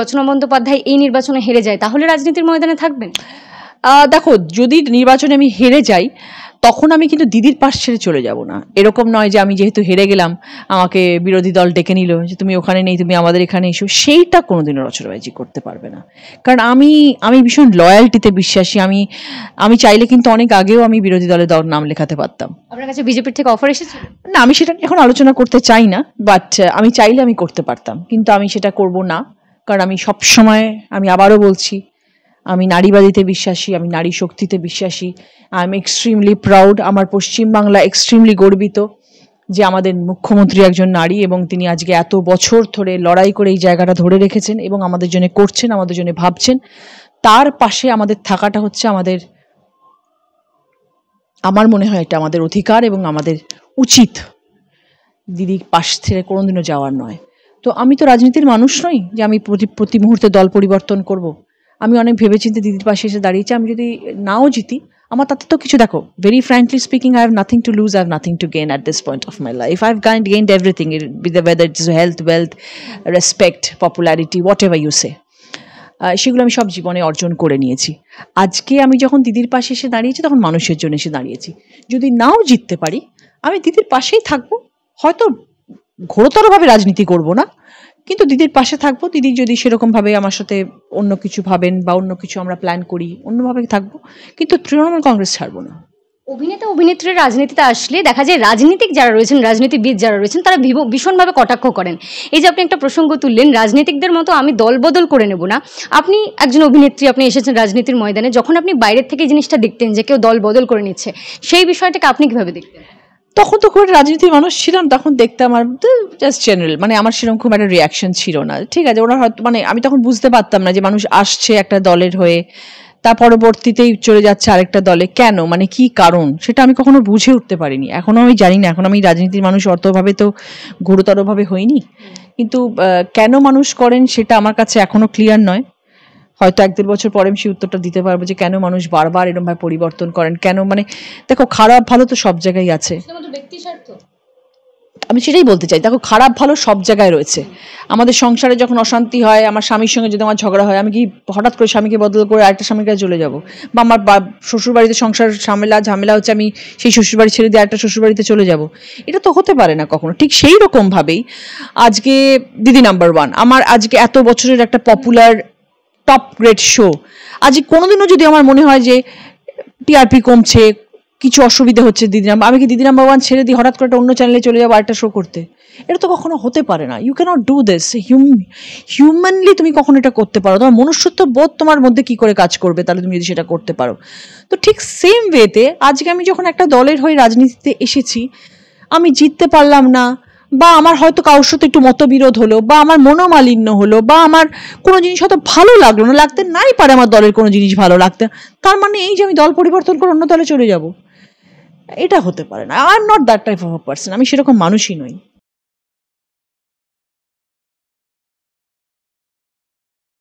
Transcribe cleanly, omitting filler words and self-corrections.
রচনা বন্দ্যোপাধ্যায় এই নির্বাচনে হেরে যায়, তাহলে রাজনীতির ময়দানে থাকবেন? দেখো, যদি নির্বাচনে আমি হেরে যাই তখন আমি কিন্তু দিদির পাশ ছেড়ে চলে যাব না। এরকম নয় যে আমি যেহেতু হেরে গেলাম আমাকে বিরোধী দল ডেকে নিল যে তুমি ওখানে নেই, তুমি আমাদের এখানে এসো, সেইটা কোনোদিনও রচনাবাজি করতে পারবে না। কারণ আমি ভীষণ লয়্যালটিতে বিশ্বাসী। আমি চাইলে কিন্তু অনেক আগেও আমি বিরোধী দলের নাম লেখাতে পারতাম। আপনার কাছে বিজেপির থেকে অফার এসেছে? না, আমি সেটা এখন আলোচনা করতে চাই না, বাট আমি চাইলে আমি করতে পারতাম, কিন্তু আমি সেটা করব না। কারণ আমি সবসময়, আমি আবারও বলছি, আমি নারীবাদীতে বিশ্বাসী, আমি নারী শক্তিতে বিশ্বাসী। I am extremely proud. আমার পশ্চিমবাংলা এক্সট্রিমলি গর্বিত যে আমাদের মুখ্যমন্ত্রী একজন নারী, এবং তিনি আজকে এত বছর ধরে লড়াই করে এই জায়গাটা ধরে রেখেছেন এবং আমাদের জন্য করছেন, আমাদের জন্য ভাবছেন। তার পাশে আমাদের থাকাটা হচ্ছে আমার মনে হয় এটা আমাদের অধিকার এবং আমাদের উচিত। দিদির পাশ ছেড়ে কোনোদিনও যাওয়ার নয়। তো আমি তো রাজনীতির মানুষ নই যে আমি প্রতি মুহূর্তে দল পরিবর্তন করব। আমি অনেক ভেবেচিন্তে দিদির পাশে এসে দাঁড়িয়েছি। আমি যদি নাও জিতি, আমার তাতে তো কিছু, দেখো, very frankly speaking, I have nothing to lose, I have nothing to gain at this point of my life. I have gained everything, whether it is health, wealth, respect, popularity, whatever you say. সেগুলো আমি সব জীবনে অর্জন করে নিয়েছি। আজকে আমি যখন দিদির পাশে এসে দাঁড়িয়েছি তখন মানুষের জন্য এসে দাঁড়িয়েছি। যদি নাও জিততে পারি আমি দিদির পাশেই থাকবো, হয়তো ঘোরতরভাবে রাজনীতি করব না, কিন্তু দিদির পাশে থাকবো। দিদি যদি সেরকমভাবে আমার সাথে অন্য কিছু ভাবেন বা অন্য কিছু আমরা প্ল্যান করি, অন্যভাবে থাকবো, কিন্তু তৃণমূল কংগ্রেস ছাড়বো না। অভিনেতা অভিনেত্রীর রাজনীতিতে আসলে দেখা যায় রাজনীতিক যারা রয়েছেন, রাজনীতিবিদ যারা রয়েছেন, তারা ভীষণভাবে কটাক্ষ করেন। এই যে আপনি একটা প্রসঙ্গ তুললেন, রাজনীতিকদের মতো আমি দল বদল করে নেব না। আপনি একজন অভিনেত্রী, আপনি এসেছেন রাজনীতির ময়দানে, যখন আপনি বাইরের থেকে জিনিসটা দেখতেন যে কেউ দল বদল করে নিচ্ছে, সেই বিষয়টাকে আপনি কিভাবে দেখতেন? তখন তো খুব রাজনীতির মানুষ ছিলাম, তখন দেখতাম, আর জাস্ট জেনারেল, মানে আমার সেরকম খুব একটা রিয়াকশন ছিল না। ঠিক আছে, ওরা হয়তো, মানে আমি তখন বুঝতে পারতাম না যে মানুষ আসছে একটা দলের হয়ে, তার পরবর্তীতেই চলে যাচ্ছে আরেকটা দলে, কেন, মানে কি কারণ, সেটা আমি কখনো বুঝে উঠতে পারিনি। এখনো আমি জানি না, এখন আমি রাজনীতির মানুষ অর্থভাবে তো গুরুতরভাবে হইনি, কিন্তু কেন মানুষ করেন সেটা আমার কাছে এখনো ক্লিয়ার নয়। হয়তো 1-1.5 বছর পরে আমি সেই উত্তরটা দিতে পারবো যে কেন মানুষ বারবার এরকম ভাবে পরিবর্তন করেন, কেন, মানে দেখো, খারাপ ভালো তো সব জায়গায় আছে। আমি সেটাই বলতে চাই, দেখো, খারাপ ভালো সব জায়গায় রয়েছে। আমাদের সংসারে যখন অশান্তি হয়, আমার স্বামীর সঙ্গে যদি আমার ঝগড়া হয়, আমি কি হঠাৎ করে স্বামীকে বদল করে আরেকটা স্বামীর কাছে চলে যাব? বা আমার শ্বশুরবাড়িতে সংসার ঝামেলা হচ্ছে, আমি সেই শ্বশুরবাড়ি ছেড়ে দিয়ে আরেকটা শ্বশুরবাড়িতে চলে যাব? এটা তো হতে পারে না কখনো। ঠিক সেই রকম ভাবেই আজকে দিদি নাম্বার 1, আমার আজকে এত বছরের একটা পপুলার টপ গ্রেড শো, আজ কোনোদিনও যদি আমার মনে হয় যে টিআরপি কমছে, কিছু অসুবিধা হচ্ছে দিদি নাম্বার, আমি কি দিদি নাম্বার 1 ছেড়ে দিয়ে হঠাৎ করে একটা অন্য চ্যানেলে চলে যাবো আরেকটা শো করতে? এটা তো কখনো হতে পারে না। You cannot do this. Humanly তুমি কখনো এটা করতে পারো? তোমার মনুষ্যত্ব বোধ তোমার মধ্যে কি করে কাজ করবে তাহলে তুমি যদি সেটা করতে পারো? তো ঠিক সেম ওয়েতে আজকে আমি যখন একটা দলের হয়ে রাজনীতিতে এসেছি, আমি জিততে পারলাম না, বা আমার হয়তো কারোর সাথে একটু মতবিরোধ হলো, বা আমার মনোমালিন্য হলো, বা আমার কোনো জিনিস হয়তো ভালো লাগলো না, লাগতে নাই পারে আমার দলের কোনো জিনিস ভালো লাগতে, তার মানে এই যে আমি দল পরিবর্তন করে অন্য দলে চলে যাব? এটা হতে পারে না। I am not that type of a person. আমি সেরকম মানুষই নই।